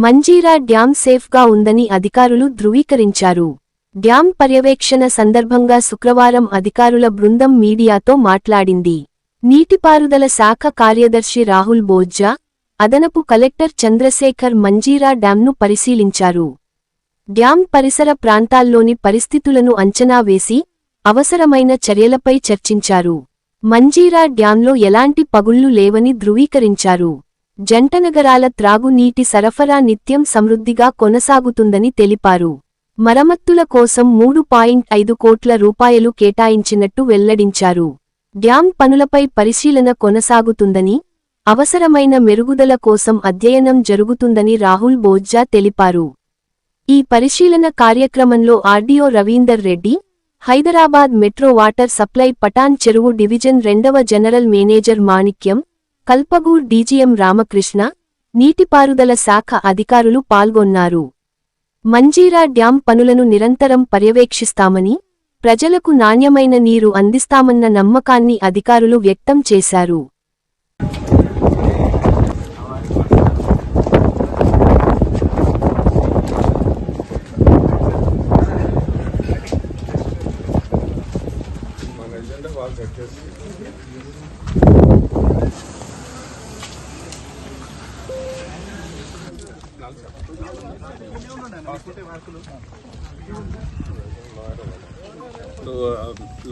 Manjira dam సేఫ్గా ఉందని అధికారులు ధృవీకరించారు. డ్యాం పర్యవేక్షణ సందర్భంగా శుక్రవారం అధికారుల బృందం మీడియాతో మాట్లాడింది. నీటిపారుదల శాఖ కార్యదర్శి రాహుల్ బోజ్జా, అదనపు కలెక్టర్ చంద్రశేఖర్ మంజీరా డ్యాంను పరిశీలించారు. డ్యాం పరిసర ప్రాంతాల్లోని పరిస్థితులను అంచనా వేసి అవసరమైన చర్యలపై చర్చించారు. మంజీరా డ్యాంలో ఎలాంటి పగుళ్లు లేవని ధృవీకరించారు. జంటనగరాల త్రాగునీటి సరఫరా నిత్యం సమృద్ధిగా కొనసాగుతుందని తెలిపారు. మరమ్మతుల కోసం 3.5 కోట్ల రూపాయలు కేటాయించినట్టు వెల్లడించారు. డ్యాం పనులపై పరిశీలన కొనసాగుతుందని, అవసరమైన మెరుగుదల కోసం అధ్యయనం జరుగుతుందని రాహుల్ బోజ్జా తెలిపారు. ఈ పరిశీలన కార్యక్రమంలో RDO Ravinder Reddy, Hyderabad metro water supply Patan Cheruvu division 2వ general manager Manikyam, Kalpagur DGM Ramakrishna, నీటిపారుదల శాఖ అధికారులు పాల్గొన్నారు. మంజీరా డ్యాం పనులను నిరంతరం పర్యవేక్షిస్తామని, ప్రజలకు నాణ్యమైన నీరు అందిస్తామన్న నమ్మకాన్ని అధికారులు వ్యక్తం చేశారు.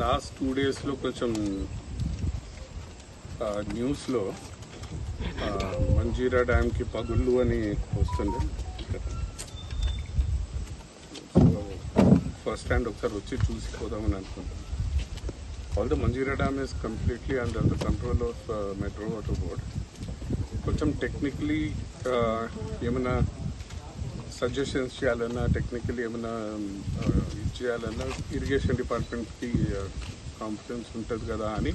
లాస్ట్ 2 డేస్లో కొంచెం న్యూస్లో మంజీరా డ్యామ్కి పగుళ్ళు అని వస్తుంది. ఫస్ట్ హ్యాండ్ ఒకసారి వచ్చి చూసిపోదామని అనుకుంటాను. Although Manjira dam is completely under the control of metro water board. కొంచెం టెక్నికలీ ఏమైనా సజెషన్స్ చేయాలన్నా, టెక్నికల్ ఏమైనా చేయాలన్నా ఇరిగేషన్ డిపార్ట్మెంట్కి కాంపిటెన్స్ ఉంటుంది కదా అని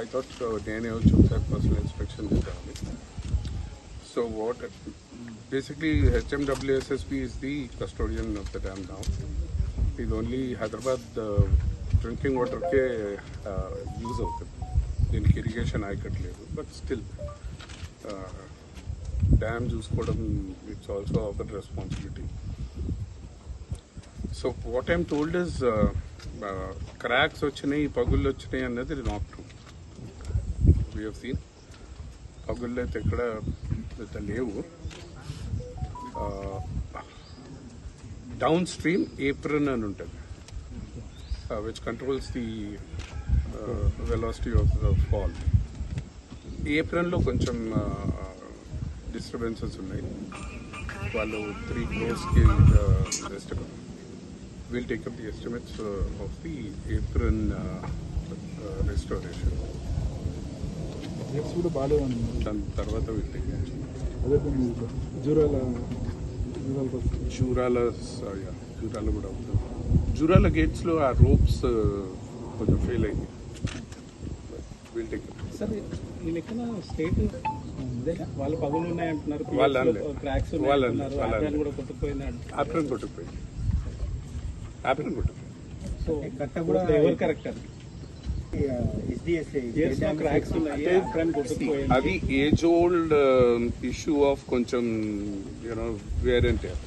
ఐ థాట్ నేనే వచ్చి ఒకసారి పర్సనల్ ఇన్స్పెక్షన్ చేద్దామని. So what basically HMWSSB is the custodian of the dam now. ఇది ఓన్లీ హైదరాబాద్ డ్రింకింగ్ వాటర్కే యూజ్ అవుతుంది, దీనికి ఇరిగేషన్ ఆయకట్లేదు. బట్ స్టిల్ డ్యామ్ చూసుకోవడం it's also our responsibility. So what I'm told is cracks వచ్చినాయి, పగుళ్ళు వచ్చినాయి అన్నది not true. We have seen పగుళ్ళు అయితే ఎక్కడ లేవు. డౌన్ స్ట్రీమ్ ఏప్రిన్ అని ఉంటుంది, which controls the velocity of the fall. ఏప్రిన్లో కొంచెం డిస్టర్బెన్సెస్ ఉన్నాయి. వాళ్ళు 3 crores estimate. We'll take up the estimates of the April restoration. దాని తర్వాత we'll take it. జూరాల కూడా అవుతుంది. జూరాల గేట్స్లో ఆ రోప్స్ కొంచెం ఫెయిల్ అయింది. We'll take it. సార్ ఈ లెక్కన స్టేట్ వాళ్ళ పగులు ఉన్నాయంటున్నారు, క్రాక్స్ కూడా కొట్టుకుపోయింది. సో ఎవరు కరెక్ట్? అది ఏజ్ ఓల్డ్ ఇష్యూ ఆఫ్ కొంచెం వేర్ అండ్ టేర్.